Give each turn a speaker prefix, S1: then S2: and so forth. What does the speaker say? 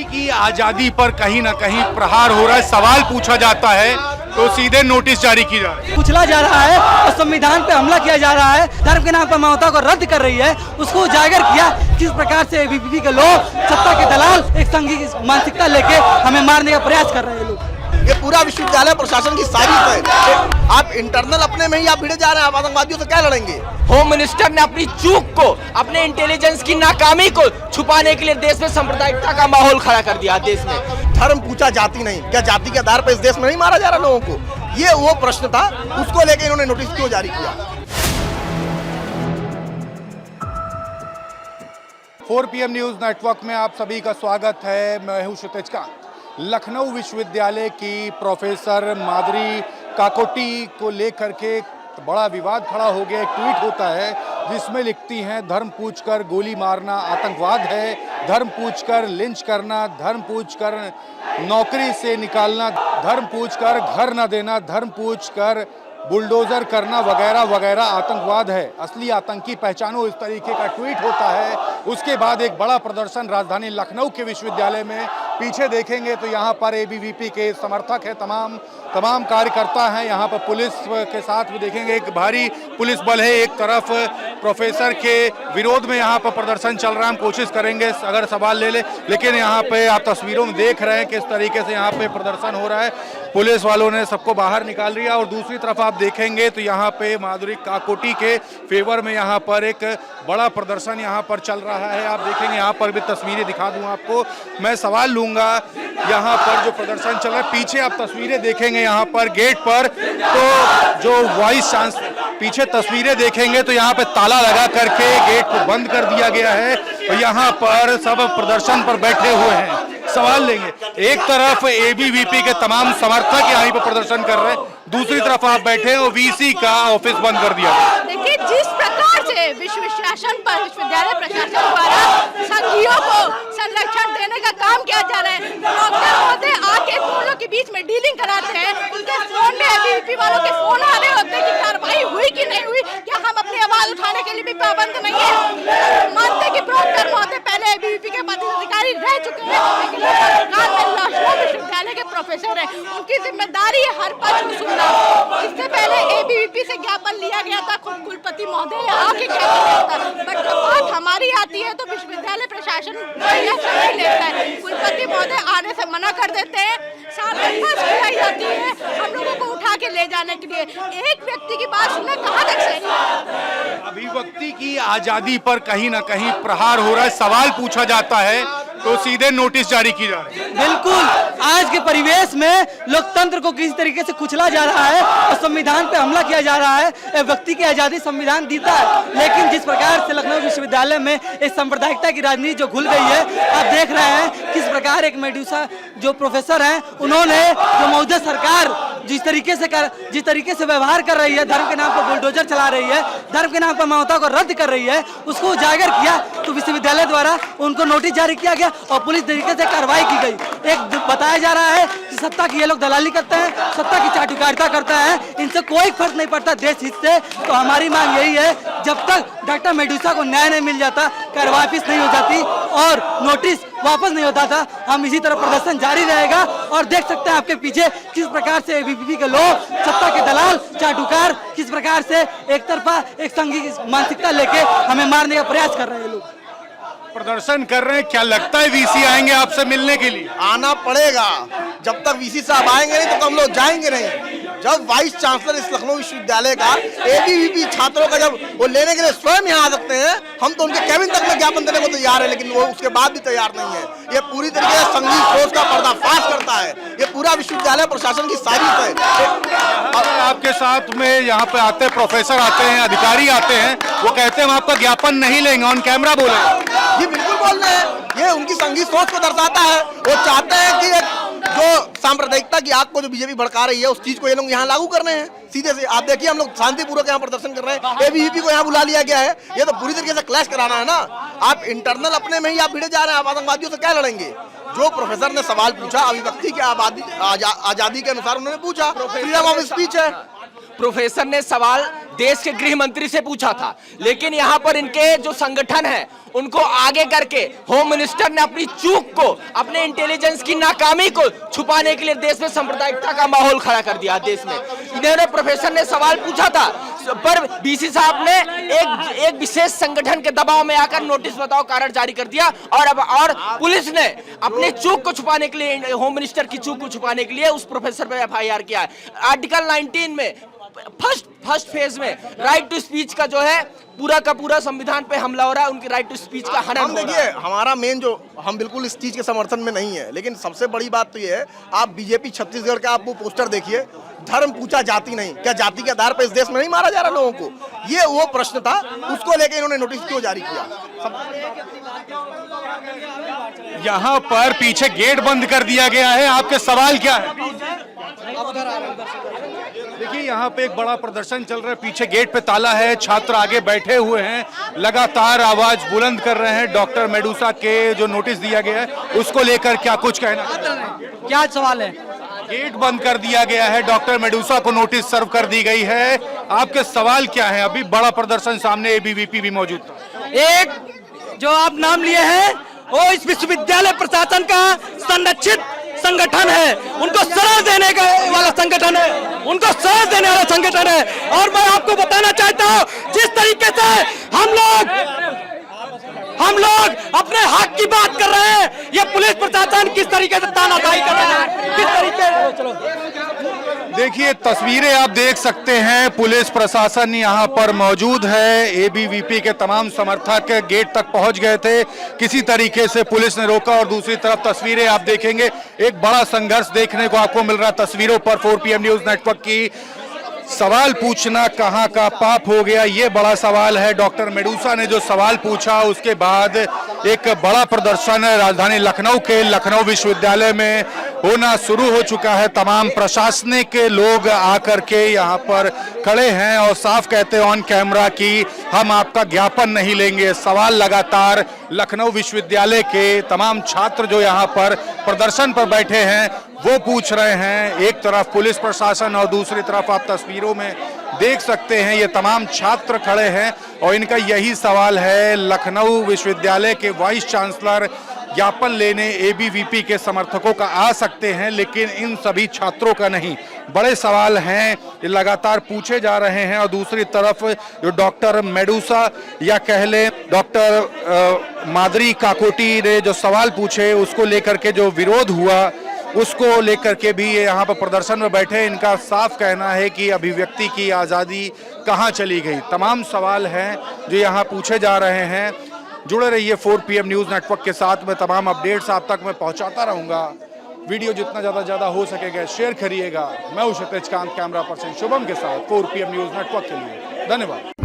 S1: की आजादी पर कहीं ना कहीं प्रहार हो रहा है, सवाल पूछा जाता है तो सीधे नोटिस जारी की जा रही है।
S2: कुचला जा रहा है और संविधान पे हमला किया जा रहा है। धर्म के नाम पर ममता को रद्द कर रही है, उसको उजागर किया किस प्रकार से एबीवीपी के लोग, सत्ता के दलाल एक संघी मानसिकता लेके हमें मारने का प्रयास कर रहे हैं लोग।
S3: ये पूरा विश्वविद्यालय प्रशासन की साजिश है। आप इंटरनल अपने में ही आप भिड़े जा रहे हैं, आप आतंकवादियों से क्या लड़ेंगे?
S4: होम मिनिस्टर ने अपनी चूक को, अपने इंटेलिजेंस की नाकामी को छुपाने के लिए देश में सांप्रदायिकता का माहौल खड़ा कर दिया। देश में
S3: धर्म पूछा जाति नहीं, क्या जाति के आधार पर इस देश में नहीं मारा जा रहा लोगों को? ये वो प्रश्न था, उसको लेकर इन्होंने नोटिस क्यों जारी किया?
S1: 4 PM न्यूज नेटवर्क में आप सभी का स्वागत है। मैं हूं क्षितिज कांत। लखनऊ विश्वविद्यालय की प्रोफेसर माधुरी काकोटी को लेकर के बड़ा विवाद खड़ा हो गया। एक ट्वीट होता है जिसमें लिखती हैं, धर्म पूछकर गोली मारना आतंकवाद है, धर्म पूछकर लिंच करना, धर्म पूछकर नौकरी से निकालना, धर्म पूछकर घर न देना, धर्म पूछकर बुलडोजर करना वगैरह वगैरह आतंकवाद है। असली आतंकी पहचानो, इस तरीके का ट्वीट होता है। उसके बाद एक बड़ा प्रदर्शन राजधानी लखनऊ के विश्वविद्यालय में। पीछे देखेंगे तो यहाँ पर एबीवीपी के समर्थक हैं, तमाम कार्यकर्ता हैं। यहाँ पर पुलिस के साथ भी देखेंगे एक भारी पुलिस बल है। एक तरफ प्रोफेसर के विरोध में यहाँ पर प्रदर्शन चल रहा है। हम कोशिश करेंगे अगर सवाल ले ले, लेकिन यहाँ पे आप तस्वीरों में देख रहे हैं किस तरीके से यहाँ पे प्रदर्शन हो रहा है। पुलिस वालों ने सबको बाहर निकाल दिया और दूसरी तरफ आप देखेंगे तो यहाँ पे माधुरी काकोटी के फेवर में यहाँ पर एक बड़ा प्रदर्शन यहाँ पर चल रहा है। आप देखेंगे यहाँ पर भी तस्वीरें दिखा दूं आपको। मैं सवाल लूंगा यहाँ पर जो प्रदर्शन चल रहा है, पीछे आप तस्वीरें देखेंगे यहाँ पर गेट पर तो जो वाइस चांसलर, पीछे तस्वीरें देखेंगे तो यहाँ पे ताला लगा करके गेट को बंद कर दिया गया है और यहाँ पर सब प्रदर्शन पर बैठे हुए हैं। सवाल लेंगे, एक तरफ एबीवीपी के तमाम समर्थक यहाँ पर प्रदर्शन कर रहे हैं, दूसरी तरफ आप बैठे और वीसी का ऑफिस बंद कर दिया।
S5: देखिए, जिस प्रकार से विश्वविद्यालय प्रशासन द्वारा संघियों को संरक्षण देने का काम किया जा रहा है, डॉक्टर होते आके फोनों के बीच में डीलिंग कराते हैं, उनके फोन में एबीवीपी वालों के फोन आ रहे होते हैं कि कार्रवाई हुई कि नहीं हुई, क्या हम अपनी आवाज उठाने के लिए भी पाबंद नहीं है। मानते कि प्रोक्टर महोदय पहले एबीवीपी के पदाधिकारी रह चुके हैं, लेकिन लखनऊ विश्वविद्यालय के प्रोफेसर है, उनकी जिम्मेदारी है हर पक्ष को सुनना। इससे पहले एबीवीपी से ज्ञापन लिया गया था, खुद कुलपति महोदय आके ज्ञापन दिया था, बट जब बात हमारी आती है तो विश्वविद्यालय प्रशासन नहीं लेता है। कुलपति महोदय आने से मना कर देते हैं, साथ में बस बुलाई जाती है हम लोगों को उठा के ले जाने के लिए। एक व्यक्ति की बात सुनने कहाँ तक सही?
S1: अभिव्यक्ति की आजादी पर कहीं ना कहीं प्रहार हो रहा है, सवाल पूछा जाता है तो सीधे नोटिस जारी की जा रही है।
S2: बिल्कुल, आज के परिवेश में लोकतंत्र को किसी तरीके से कुचला जा रहा है और संविधान पे हमला किया जा रहा है। व्यक्ति की आजादी संविधान देता है, लेकिन जिस प्रकार से लखनऊ विश्वविद्यालय में एक सांप्रदायिकता की राजनीति जो घुल गई है, आप देख रहे हैं किस प्रकार एक मेडुसा जो प्रोफेसर हैं, उन्होंने जो मौजूदा सरकार जिस तरीके से व्यवहार कर रही है, धर्म के नाम पर बुलडोजर चला रही है, धर्म के नाम पर ममता को रद्द कर रही है, उसको उजागर किया तो विश्वविद्यालय द्वारा उनको नोटिस जारी किया गया और पुलिस तरीके से कार्रवाई की गई। एक बताया जा रहा है कि सत्ता की ये लोग दलाली करते हैं, सत्ता की चाटुकारिता करते हैं, इनसे कोई फर्क नहीं पड़ता देश हित से। तो हमारी मांग यही है, जब तक डॉक्टर मेडुसा को न्याय नहीं मिल जाता, कार्रवाई वापस नहीं हो जाती और नोटिस वापस नहीं होता था, हम इसी तरह प्रदर्शन जारी रहेगा। और देख सकते हैं आपके पीछे किस प्रकार से एबीवीपी के लोग, सत्ता के दलाल, चाटुकार किस प्रकार से एक तरफा एक संघी मानसिकता लेके हमें मारने का प्रयास कर रहे हैं। लोग
S1: प्रदर्शन कर रहे हैं, क्या लगता है वीसी आएंगे आपसे मिलने के लिए?
S3: आना पड़ेगा, जब तक वीसी साहब आएंगे नहीं तो हम लोग जाएंगे नहीं। जब वाइस चांसलर इस लखनऊ विश्वविद्यालय का एबीवीपी छात्रों का जब वो लेने के लिए स्वयं यहाँ आ सकते हैं, हम तो उनके कैबिन तक में ज्ञापन देने को तैयार है, लेकिन वो उसके बाद भी तैयार नहीं है। ये पूरी तरीके से संघी सोच का पर्दाफाश करता है। ये पूरा विश्वविद्यालय प्रशासन की साजिश है।
S1: आपके साथ में यहाँ पे आते प्रोफेसर आते हैं, अधिकारी आते हैं, वो कहते हैं हम आपका ज्ञापन नहीं लेंगे, ऑन कैमरा बोले।
S3: ये बिल्कुल बोल रहे हैं, ये उनकी संघी सोच को दर्शाता है। वो चाहते हैं कि जो सांप्रदायिकता की आग को जो बीजेपी भड़का रही है, उस चीज को ये लोग यहाँ लागू कर रहे हैं सीधे से। आप देखिए, हम लोग शांतिपूर्वक यहाँ प्रदर्शन कर रहे हैं, एबीवीपी को यहाँ बुला लिया गया है। ये तो पूरी तरीके से क्लैश कराना है ना। आप इंटरनल अपने में ही आप भिड़े जा रहे हैं, आप आतंकवादियों से क्या लड़ेंगे? जो प्रोफेसर ने सवाल पूछा, अभिव्यक्ति की आजादी के अनुसार उन्होंने पूछा, फ्रीडम ऑफ स्पीच है।
S4: प्रोफेसर ने सवाल देश के गृह मंत्री से पूछा था, लेकिन यहाँ पर इनके जो संगठन है उनको आगे करके होम मिनिस्टर ने अपनी चूक को, अपने इंटेलिजेंस की नाकामी को छुपाने के लिए देश में सांप्रदायिकता का माहौल खड़ा कर दिया। देश में इन्होंने प्रोफेसर ने सवाल पूछा था, पर बीसी साहब ने एक विशेष संगठन के दबाव में आकर नोटिस बताओ कारण जारी कर दिया और पुलिस ने अपने चूक को छुपाने के लिए, होम मिनिस्टर की चूक को छुपाने के लिए उस प्रोफेसर पर एफआईआर किया है। आर्टिकल 19 में फर्स्ट फेज में राइट टू स्पीच का जो है पूरा का पूरा संविधान पे हमला हो रहा है, उनकी राइट टू स्पीच का हनन हो रहा है।
S3: देखिए हमारा मेन जो, हम बिल्कुल इस चीज के समर्थन में नहीं है, लेकिन सबसे बड़ी बात तो ये है, आप बीजेपी छत्तीसगढ़ का आप वो पोस्टर देखिए, धर्म पूछा जाति नहीं, क्या जाति के आधार पर इस देश में नहीं मारा जा रहा लोगों को? ये वो प्रश्न था, उसको लेकर इन्होंने नोटिस क्यों जारी किया?
S1: यहाँ पर पीछे गेट बंद कर दिया गया है, आपके सवाल क्या है? देखिए यहाँ पे एक बड़ा प्रदर्शन चल रहा है, पीछे गेट पे ताला है, छात्र आगे बैठे हुए हैं, लगातार आवाज बुलंद कर रहे हैं। डॉक्टर मेडुसा के जो नोटिस दिया गया है उसको लेकर क्या कुछ कहना?
S2: क्या सवाल है?
S1: गेट बंद कर दिया गया है, डॉक्टर मेडुसा को नोटिस सर्व कर दी गई है, आपके सवाल क्या है? अभी बड़ा प्रदर्शन सामने, एबीवीपी भी मौजूद था।
S2: एक जो आप नाम लिए हैं वो इस विश्वविद्यालय प्रशासन का संरक्षित संगठन है, उनको शरण देने का वाला संगठन है, उनको शरण देने वाला संगठन है। और मैं आपको बताना चाहता हूँ, जिस तरीके से हम लोग अपने हक की बात कर रहे हैं, ये पुलिस प्रशासन किस तरीके से तानाशाही कर रहा है, किस तरीके।
S1: देखिए तस्वीरें आप देख सकते हैं, पुलिस प्रशासन यहाँ पर मौजूद है, एबीवीपी के तमाम समर्थक गेट तक पहुंच गए थे, किसी तरीके से पुलिस ने रोका। और दूसरी तरफ तस्वीरें आप देखेंगे, एक बड़ा संघर्ष देखने को आपको मिल रहा है तस्वीरों पर। 4PM न्यूज नेटवर्क की सवाल पूछना कहाँ का पाप हो गया, ये बड़ा सवाल है। डॉक्टर मेडुसा ने जो सवाल पूछा उसके बाद एक बड़ा प्रदर्शन राजधानी लखनऊ के लखनऊ विश्वविद्यालय में होना शुरू हो चुका है। तमाम प्रशासनिक लोग आकर के यहाँ पर खड़े हैं और साफ कहते हैं ऑन कैमरा कि हम आपका ज्ञापन नहीं लेंगे। सवाल लगातार लखनऊ विश्वविद्यालय के तमाम छात्र जो यहाँ पर प्रदर्शन पर बैठे हैं वो पूछ रहे हैं। एक तरफ पुलिस प्रशासन और दूसरी तरफ आप तस्वीरों में देख सकते हैं ये तमाम छात्र खड़े हैं और इनका यही सवाल है। लखनऊ विश्वविद्यालय के वाइस चांसलर ज्ञापन लेने एबीवीपी के समर्थकों का आ सकते हैं, लेकिन इन सभी छात्रों का नहीं। बड़े सवाल हैं, ये लगातार पूछे जा रहे हैं। और दूसरी तरफ जो डॉक्टर मेडुसा या कह लें डॉक्टर मादरी काकोटी ने जो सवाल पूछे उसको लेकर के जो विरोध हुआ उसको लेकर के भी ये यहाँ पर प्रदर्शन में बैठे। इनका साफ कहना है कि अभिव्यक्ति की आज़ादी कहाँ चली गई। तमाम सवाल हैं जो यहाँ पूछे जा रहे हैं। जुड़े रहिए 4PM न्यूज़ नेटवर्क के साथ में, तमाम अपडेट्स आप तक मैं पहुँचाता रहूँगा। वीडियो जितना ज़्यादा हो सकेगा शेयर करिएगा। मैं हूँ क्षितिज कांत, कैमरा पर्सन शुभम के साथ 4PM न्यूज़ नेटवर्क के लिए धन्यवाद।